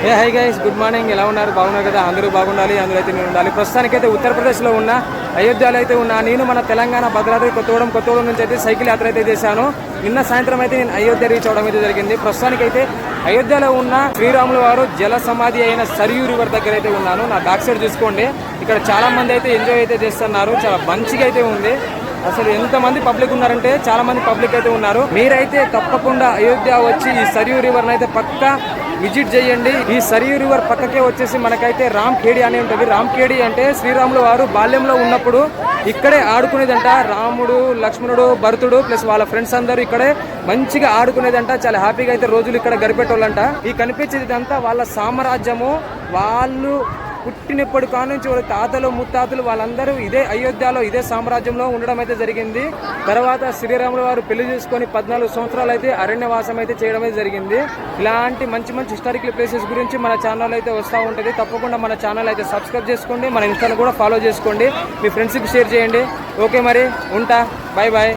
Hi guys, good morning. ఎలా ఉన్నారు? బాగున్నారు కదా? అందరూ బాగుండాలి, అందులో అయితే నేను ఉండాలి. ప్రస్తుతానికైతే ఉత్తరప్రదేశ్లో ఉన్న అయోధ్యలో అయితే ఉన్నా. నేను మన తెలంగాణ భద్రాద్రి కొత్తగూడెం నుంచి అయితే సైకిల్ యాత్ర అయితే చేశాను. నిన్న సాయంత్రం అయితే నేను అయోధ్య రీచ్ అవడం అయితే జరిగింది. ప్రస్తుతానికైతే అయోధ్యలో ఉన్న శ్రీరాముల వారు జల సమాధి అయిన సరియూ రివర్ దగ్గర అయితే ఉన్నాను. నా బ్యాక్ సైడ్ చూసుకోండి, ఇక్కడ చాలా మంది అయితే ఎంజాయ్ అయితే చేస్తున్నారు. చాలా మంచిగా అయితే ఉంది. అసలు ఎంతమంది పబ్లిక్ ఉన్నారంటే చాలా మంది పబ్లిక్ అయితే ఉన్నారు. మీరైతే తప్పకుండా అయోధ్య వచ్చి ఈ సరియూ రివర్ అయితే పక్కా విజిట్ చేయండి. ఈ సరియూ రివర్ పక్కకే వచ్చేసి మనకైతే రామ్ఖేడి అని ఉంటుంది. రామ్ఖేడి అంటే శ్రీరాములు వారు బాల్యంలో ఉన్నప్పుడు ఇక్కడే ఆడుకునేదంట. రాముడు, లక్ష్మణుడు, భరతుడు ప్లస్ వాళ్ళ ఫ్రెండ్స్ అందరూ ఇక్కడే మంచిగా ఆడుకునేదంట. చాలా హ్యాపీగా అయితే రోజులు ఇక్కడ గడిపేటోళ్ళంట. ఈ కనిపించేదంతా వాళ్ళ సామ్రాజ్యము. వాళ్ళు పుట్టినప్పటి కానుంచి వాళ్ళ తాతలు ముత్తాతలు వాళ్ళందరూ ఇదే అయోధ్యలో ఇదే సామ్రాజ్యంలో ఉండడం అయితే జరిగింది. తర్వాత శ్రీరాముల వారు పెళ్లి చేసుకొని 14 సంవత్సరాలు అయితే అరణ్యవాసం అయితే చేయడం అయితే జరిగింది. ఇలాంటి మంచి మంచి హిస్టారికల్ ప్లేసెస్ గురించి మన ఛానల్ అయితే వస్తూ ఉంటుంది. తప్పకుండా మన ఛానల్ అయితే సబ్స్క్రైబ్ చేసుకోండి, మన ఇన్స్టాను కూడా ఫాలో చేసుకోండి, మీ ఫ్రెండ్స్కి షేర్ చేయండి. ఓకే, మరి ఉంటా. Bye bye.